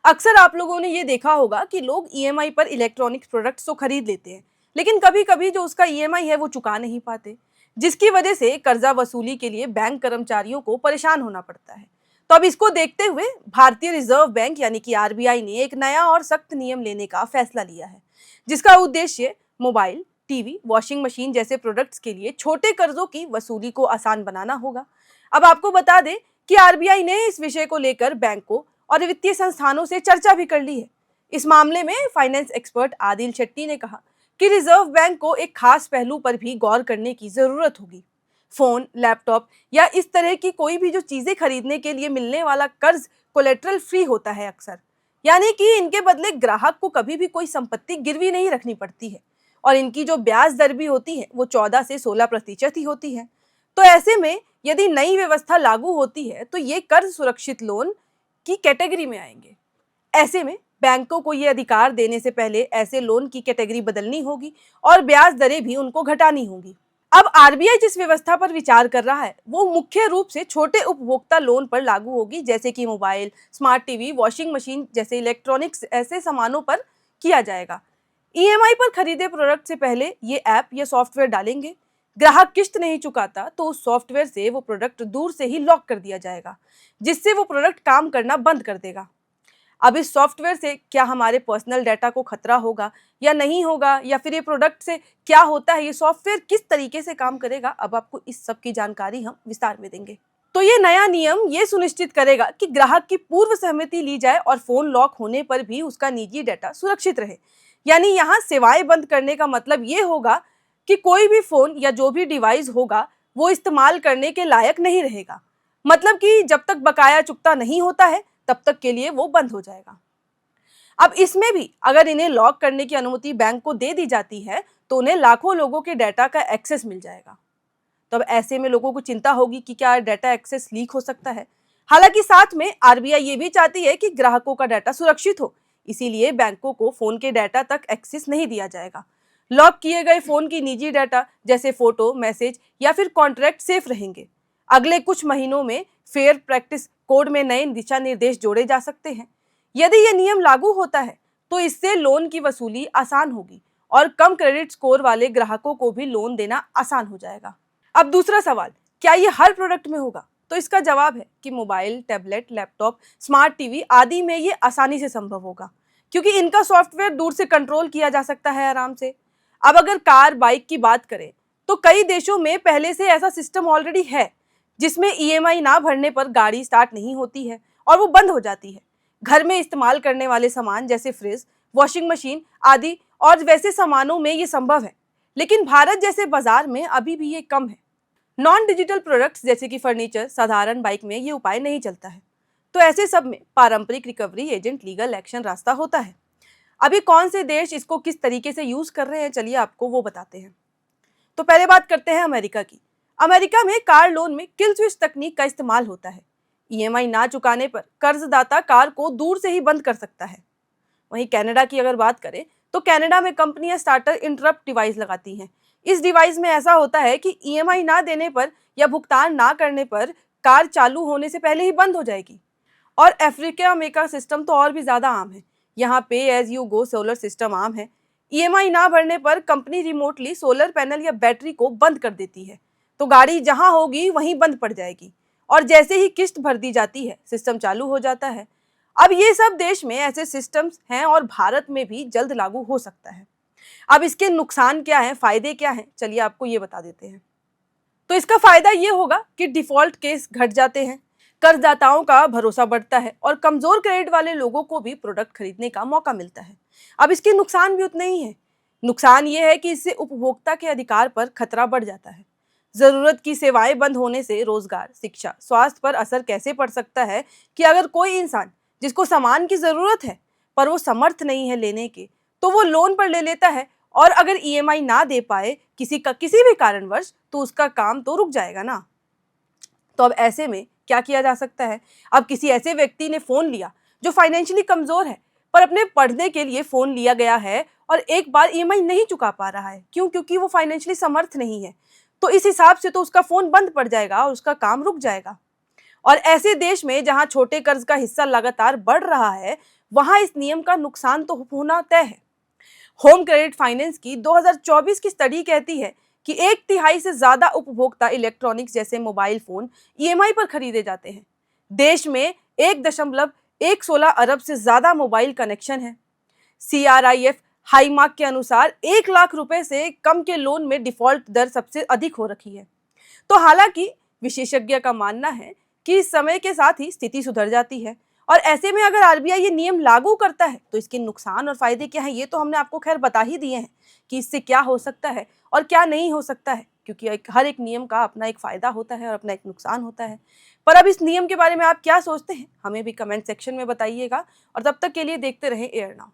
अक्सर आप लोगों ने ये देखा होगा कि लोग ईएमआई पर इलेक्ट्रॉनिक्स प्रोडक्ट्स तो खरीद लेते हैं, लेकिन कभी-कभी जो उसका ईएमआई है वो चुका नहीं पाते, जिसकी वजह से कर्जा वसूली के लिए बैंक कर्मचारियों को परेशान होना पड़ता है। तो अब इसको देखते हुए भारतीय रिजर्व बैंक यानी कि आरबीआई ने एक नया और सख्त नियम लेने का फैसला लिया है, जिसका उद्देश्य मोबाइल, टीवी, वॉशिंग मशीन जैसे प्रोडक्ट्स के लिए छोटे कर्जों की वसूली को आसान बनाना होगा। अब आपको बता दें कि आरबीआई ने इस विषय को लेकर बैंकों और वित्तीय संस्थानों से चर्चा भी कर ली है। इस मामले में फाइनेंस एक्सपर्ट आदिल शेट्टी ने कहा कि रिजर्व बैंक को एक खास पहलू पर भी गौर करने की जरूरत होगी। फोन, लैपटॉप या इस तरह की कोई भी जो चीजें खरीदने के लिए मिलने वाला कर्ज कोलेट्रल फ्री होता है अक्सर, यानी कि इनके बदले ग्राहक को कभी भी कोई संपत्ति गिरवी नहीं रखनी पड़ती है और इनकी जो ब्याज दर भी होती है वो 14 से 16% ही होती है। तो ऐसे में यदि नई व्यवस्था लागू होती है तो ये कर्ज सुरक्षित लोन की कैटेगरी में आएंगे। ऐसे में बैंकों को ये अधिकार देने से पहले ऐसे लोन की कैटेगरी बदलनी होगी और ब्याज दरें भी उनको घटानी होंगी। अब आरबीआई जिस व्यवस्था पर विचार कर रहा है वो मुख्य रूप से छोटे उपभोक्ता लोन पर लागू होगी, जैसे कि mobile, smart TV, washing machine जैसे इलेक्ट्रॉनिक्स ऐसे सामानों पर किया जाएगा। ईएमआई पर खरीदे प्रोडक्ट से पहले ये ऐप या सॉफ्टवेयर डालेंगे। ग्राहक किस्त नहीं चुकाता तो उस सॉफ्टवेयर से वो प्रोडक्ट दूर से ही लॉक कर दिया जाएगा, जिससे वो प्रोडक्ट काम करना बंद कर देगा। अब इस सॉफ्टवेयर से क्या हमारे पर्सनल डाटा को खतरा होगा या नहीं होगा, या फिर ये प्रोडक्ट से क्या होता है, ये सॉफ्टवेयर किस तरीके से काम करेगा, अब आपको इस सब की जानकारी हम विस्तार में देंगे। तो ये नया नियम ये सुनिश्चित करेगा कि ग्राहक की पूर्व सहमति ली जाए और फोन लॉक होने पर भी उसका निजी डाटा सुरक्षित रहे। यानी यहाँ सेवाएं बंद करने का मतलब ये होगा कि कोई भी फोन या जो भी डिवाइस होगा वो इस्तेमाल करने के लायक नहीं रहेगा। मतलब कि जब तक बकाया चुकता नहीं होता है तब तक के लिए वो बंद हो जाएगा। अब इसमें भी अगर इन्हें लॉक करने की अनुमति बैंक को दे दी जाती है तो उन्हें लाखों लोगों के डाटा का एक्सेस मिल जाएगा। तो अब ऐसे में लोगों को चिंता होगी कि क्या डाटा एक्सेस लीक हो सकता है। हालांकि साथ में आरबीआई ये भी चाहती है कि ग्राहकों का डाटा सुरक्षित हो, इसीलिए बैंकों को फोन के डाटा तक एक्सेस नहीं दिया जाएगा। लॉक किए गए फोन की निजी डाटा जैसे फोटो, मैसेज या फिर कॉन्ट्रैक्ट सेफ रहेंगे। अगले कुछ महीनों में फेयर प्रैक्टिस कोड में नए दिशा निर्देश जोड़े जा सकते हैं। यदि ये नियम लागू होता है तो इससे लोन की वसूली आसान होगी और कम क्रेडिट स्कोर वाले ग्राहकों को भी लोन देना आसान हो जाएगा। अब दूसरा सवाल, क्या ये हर प्रोडक्ट में होगा? तो इसका जवाब है कि mobile, tablet, laptop, smart TV आदि में ये आसानी से संभव होगा, क्योंकि इनका सॉफ्टवेयर दूर से कंट्रोल किया जा सकता है आराम से। अब अगर कार, बाइक की बात करें तो कई देशों में पहले से ऐसा सिस्टम ऑलरेडी है, जिसमें ईएमआई ना भरने पर गाड़ी स्टार्ट नहीं होती है और वो बंद हो जाती है। घर में इस्तेमाल करने वाले सामान जैसे फ्रिज, वॉशिंग मशीन आदि और वैसे सामानों में ये संभव है, लेकिन भारत जैसे बाजार में अभी भी ये कम है। नॉन डिजिटल प्रोडक्ट्स जैसे कि फर्नीचर, साधारण बाइक में ये उपाय नहीं चलता है। तो ऐसे सब में पारंपरिक रिकवरी एजेंट लीगल एक्शन रास्ता होता है। अभी कौन से देश इसको किस तरीके से यूज कर रहे हैं, चलिए आपको वो बताते हैं। तो पहले बात करते हैं अमेरिका की। अमेरिका में कार लोन में किल स्विच तकनीक का इस्तेमाल होता है। ईएमआई ना चुकाने पर कर्जदाता कार को दूर से ही बंद कर सकता है। वहीं कनाडा की अगर बात करें तो कनाडा में कंपनियां स्टार्टर इंटरप्ट डिवाइस लगाती हैं। इस डिवाइस में ऐसा होता है कि ईएमआई ना देने पर या भुगतान ना करने पर कार चालू होने से पहले ही बंद हो जाएगी। और अफ्रीका में का सिस्टम तो और भी ज्यादा आम है। यहाँ पे as you go solar system आम है। ईएमआई ना भरने पर कंपनी रिमोटली सोलर पैनल या बैटरी को बंद कर देती है, तो गाड़ी जहां होगी वहीं बंद पड़ जाएगी और जैसे ही किस्त भर दी जाती है सिस्टम चालू हो जाता है। अब ये सब देश में ऐसे सिस्टम्स हैं और भारत में भी जल्द लागू हो सकता है। अब इसके नुकसान क्या हैं, फायदे क्या हैं, चलिए आपको ये बता देते हैं। तो इसका फायदा ये होगा कि डिफॉल्ट केस घट जाते हैं, कर्जदाताओं का भरोसा बढ़ता है और कमजोर क्रेडिट वाले लोगों को भी प्रोडक्ट खरीदने का मौका मिलता है। अब इसके नुकसान भी उतने ही हैं। नुकसान ये है कि इससे उपभोक्ता के अधिकार पर खतरा बढ़ जाता है। जरूरत की सेवाएं बंद होने से रोजगार, शिक्षा, स्वास्थ्य पर असर कैसे पड़ सकता है कि अगर कोई इंसान जिसको सामान की जरूरत है पर वो समर्थ नहीं है लेने के, तो वो लोन पर ले लेता है और अगर ईएमआई ना दे पाए किसी भी कारणवश तो उसका काम तो रुक जाएगा ना। तो अब ऐसे में क्या किया जा सकता है? अब किसी ऐसे व्यक्ति ने फोन लिया जो फाइनेंशियली कमजोर है पर अपने पढ़ने के लिए फोन लिया गया है और एक बार ईएमआई नहीं चुका पा रहा है, क्यों? क्योंकि वो फाइनेंशियली समर्थ नहीं है। तो इस हिसाब से तो उसका फोन बंद पड़ जाएगा और उसका काम रुक जाएगा। और ऐसे देश में जहां छोटे कर्ज का हिस्सा लगातार बढ़ रहा है, वहां इस नियम का नुकसान तो होना तय है। होम क्रेडिट फाइनेंस की 2024 की स्टडी कहती है कि 1/3 से ज्यादा उपभोक्ता इलेक्ट्रॉनिक्स जैसे मोबाइल फोन ईएमआई पर खरीदे जाते हैं। देश में 1.116 अरब से ज्यादा मोबाइल कनेक्शन है। CRIF हाई मार्क के अनुसार 1 लाख रुपए से कम के लोन में डिफॉल्ट दर सबसे अधिक हो रखी है। तो हालांकि विशेषज्ञ का मानना है कि इस समय के साथ ही स्थिति सुधर जाती है, और ऐसे में अगर आरबीआई ये नियम लागू करता है तो इसके नुकसान और फायदे क्या हैं, ये तो हमने आपको खैर बता ही दिए हैं कि इससे क्या हो सकता है और क्या नहीं हो सकता है, क्योंकि हर एक नियम का अपना एक फायदा होता है और अपना एक नुकसान होता है। पर अब इस नियम के बारे में आप क्या सोचते हैं, हमें भी कमेंट सेक्शन में बताइएगा। और तब तक के लिए देखते रहें एयर नाउ।